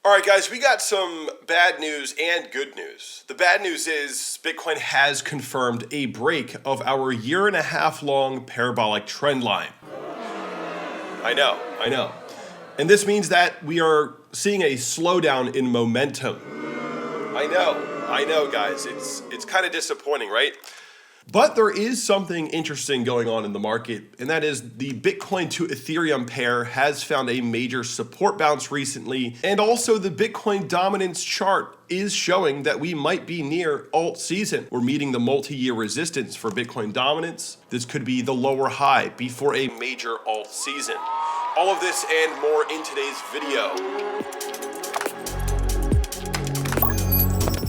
All right, guys, we got some bad news and good news. The bad news is Bitcoin has confirmed a break of our year-and-a-half-long parabolic trend line. I know. And this means that we are seeing a slowdown in momentum. I know, guys. It's kind of disappointing, right? But there is something interesting going on in the market, and that is the Bitcoin to Ethereum pair has found a major support bounce recently, and also the Bitcoin dominance chart is showing that we might be near alt season. We're meeting the multi-year resistance for Bitcoin dominance. This could be the lower high before a major alt season. All of this and more in today's video.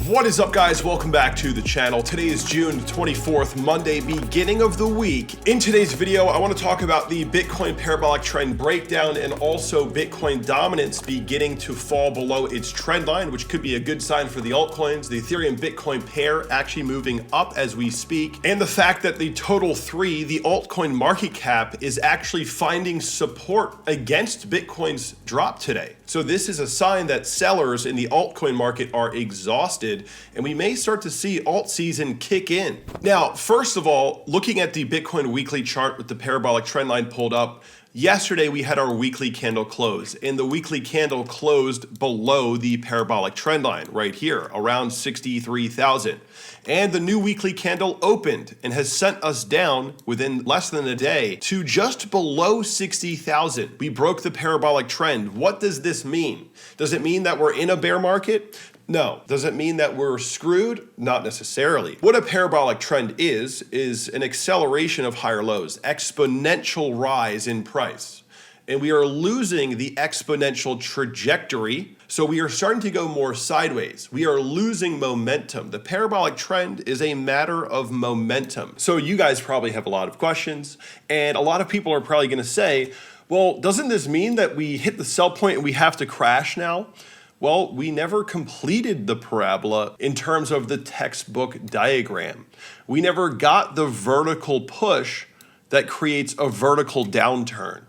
What is up, guys? Welcome back to the channel. Today is June 24th, Monday, beginning of the week. In today's video, I want to talk about the Bitcoin parabolic trend breakdown and also Bitcoin dominance beginning to fall below its trend line, which could be a good sign for the altcoins. The Ethereum Bitcoin pair actually moving up as we speak. And the fact that the total three, the altcoin market cap, is actually finding support against Bitcoin's drop today. So this is a sign that sellers in the altcoin market are exhausted, and we may start to see alt season kick in. Now, first of all, looking at the Bitcoin weekly chart with the parabolic trend line pulled up, yesterday we had our weekly candle close, and the weekly candle closed below the parabolic trend line right here, around 63,000. And the new weekly candle opened and has sent us down within less than a day to just below 60,000. We broke the parabolic trend. What does this mean? Does it mean that we're in a bear market? No. Does it mean that we're screwed? Not necessarily. What a parabolic trend is an acceleration of higher lows, exponential rise in price. And we are losing the exponential trajectory. So we are starting to go more sideways. We are losing momentum. The parabolic trend is a matter of momentum. So you guys probably have a lot of questions, and a lot of people are probably going to say, well, doesn't this mean that we hit the sell point and we have to crash now? Well, we never completed the parabola in terms of the textbook diagram. We never got the vertical push that creates a vertical downturn.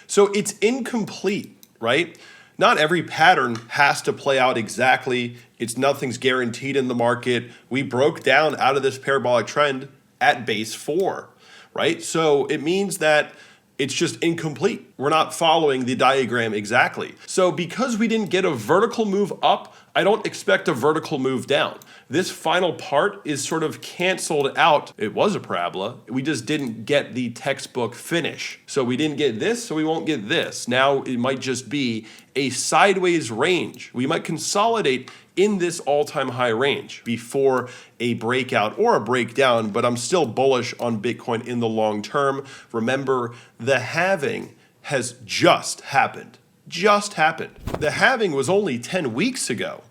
So it's incomplete, right? Not every pattern has to play out exactly. Nothing's guaranteed in the market. We broke down out of this parabolic trend at base 4, right? So it means that it's just incomplete. We're not following the diagram exactly. So because we didn't get a vertical move up, I don't expect a vertical move down. This final part is sort of canceled out. It was a parabola. We just didn't get the textbook finish. So we didn't get this, so we won't get this. Now it might just be a sideways range. We might consolidate in this all-time high range before a breakout or a breakdown, but I'm still bullish on Bitcoin in the long term. Remember, the halving has just happened. The halving was only 10 weeks ago.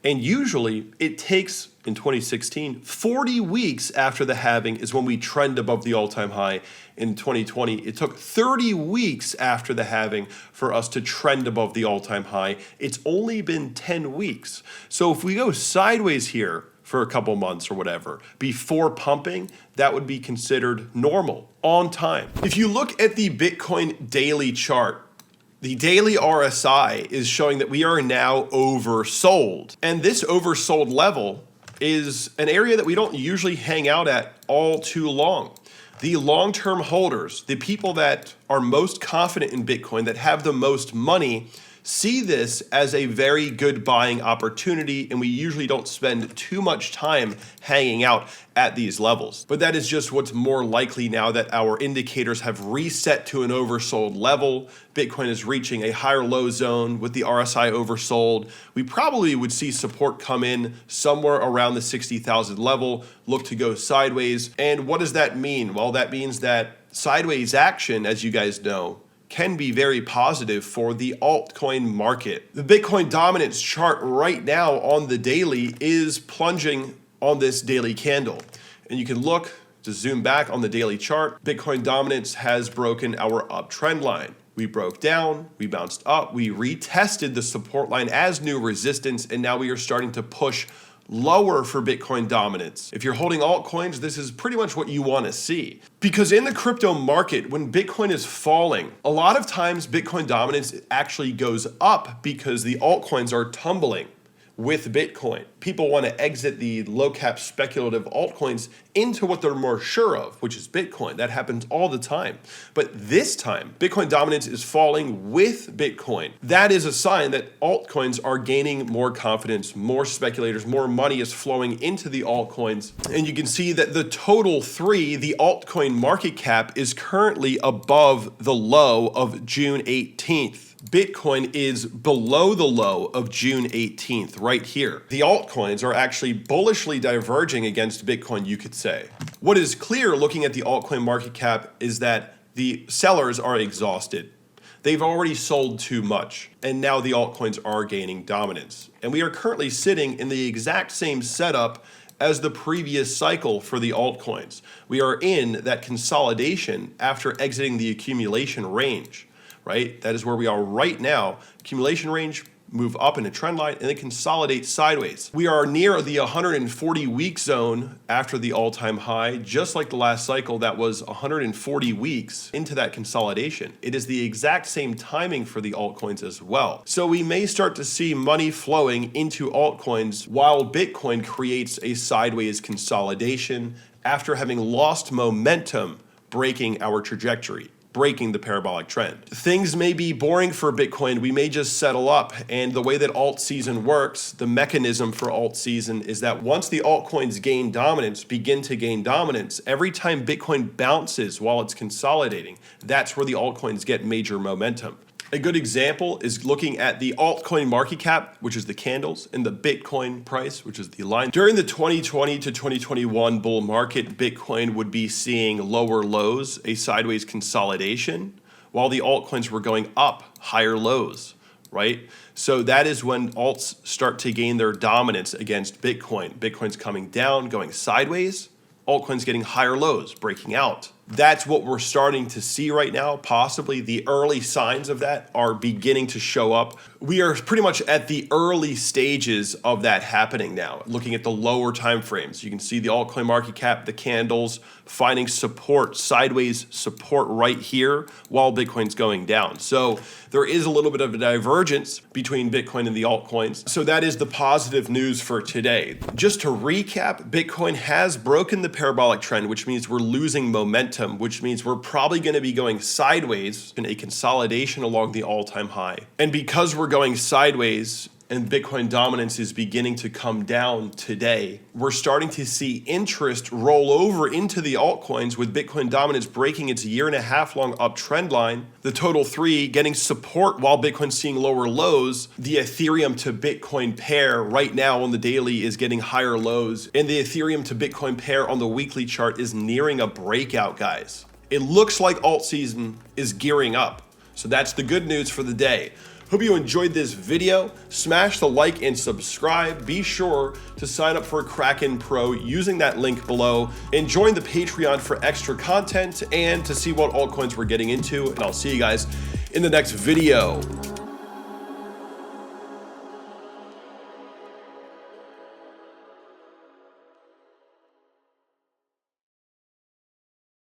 And usually it takes, in 2016, 40 weeks after the halving is when we trend above the all-time high. In 2020, it took 30 weeks after the halving for us to trend above the all-time high. It's only been 10 weeks. So if we go sideways here for a couple months or whatever, before pumping, that would be considered normal, on time. If you look at the Bitcoin daily chart, the daily RSI is showing that we are now oversold. And this oversold level is an area that we don't usually hang out at all too long. The long-term holders, the people that are most confident in Bitcoin, that have the most money, see this as a very good buying opportunity, and we usually don't spend too much time hanging out at these levels. But that is just what's more likely now that our indicators have reset to an oversold level. Bitcoin is reaching a higher low zone with the RSI oversold. We probably would see support come in somewhere around the 60,000 level, look to go sideways. And what does that mean? Well, that means that sideways action, as you guys know, can be very positive for the altcoin market. The Bitcoin dominance chart right now on the daily is plunging on this daily candle. And you can look to zoom back on the daily chart. Bitcoin dominance has broken our uptrend line. We broke down, we bounced up, we retested the support line as new resistance, and now we are starting to push lower for Bitcoin dominance. If you're holding altcoins, this is pretty much what you want to see. Because in the crypto market, when Bitcoin is falling, a lot of times Bitcoin dominance actually goes up because the altcoins are tumbling with Bitcoin. People want to exit the low cap speculative altcoins into what they're more sure of, which is Bitcoin. That happens all the time. But this time, Bitcoin dominance is falling with Bitcoin. That is a sign that altcoins are gaining more confidence, more speculators, more money is flowing into the altcoins. And you can see that the total three, the altcoin market cap, is currently above the low of June 18th. Bitcoin is below the low of June 18th, right here. The altcoins are actually bullishly diverging against Bitcoin, you could say. What is clear looking at the altcoin market cap is that the sellers are exhausted. They've already sold too much, and now the altcoins are gaining dominance. And we are currently sitting in the exact same setup as the previous cycle for the altcoins. We are in that consolidation after exiting the accumulation range. Right? That is where we are right now. Accumulation range, move up in a trend line, and then consolidate sideways. We are near the 140-week zone after the all-time high, just like the last cycle that was 140 weeks into that consolidation. It is the exact same timing for the altcoins as well. So we may start to see money flowing into altcoins while Bitcoin creates a sideways consolidation after having lost momentum, breaking our trajectory, breaking the parabolic trend. Things may be boring for Bitcoin. We may just settle up. And the way that alt season works, the mechanism for alt season is that once the altcoins begin to gain dominance, every time Bitcoin bounces while it's consolidating, that's where the altcoins get major momentum. A good example is looking at the altcoin market cap, which is the candles, and the Bitcoin price, which is the line. During the 2020 to 2021 bull market, Bitcoin would be seeing lower lows, a sideways consolidation, while the altcoins were going up, higher lows, right? So that is when alts start to gain their dominance against Bitcoin. Bitcoin's coming down, going sideways, altcoins getting higher lows, breaking out. That's what we're starting to see right now. Possibly the early signs of that are beginning to show up. We are pretty much at the early stages of that happening now. Looking at the lower time frames, you can see the altcoin market cap, the candles finding support, sideways support right here while Bitcoin's going down. So there is a little bit of a divergence between Bitcoin and the altcoins. So that is the positive news for today. Just to recap, Bitcoin has broken the parabolic trend, which means we're losing momentum, which means we're probably going to be going sideways in a consolidation along the all-time high. And because we're going sideways and Bitcoin dominance is beginning to come down today, we're starting to see interest roll over into the altcoins with Bitcoin dominance breaking its 1.5 year long uptrend line, the total three getting support while Bitcoin's seeing lower lows. The Ethereum to Bitcoin pair right now on the daily is getting higher lows, and the Ethereum to Bitcoin pair on the weekly chart is nearing a breakout, guys. It looks like alt season is gearing up. So that's the good news for the day. Hope you enjoyed this video. Smash the like and subscribe. Be sure to sign up for Kraken Pro using that link below, and join the Patreon for extra content and to see what altcoins we're getting into. And I'll see you guys in the next video.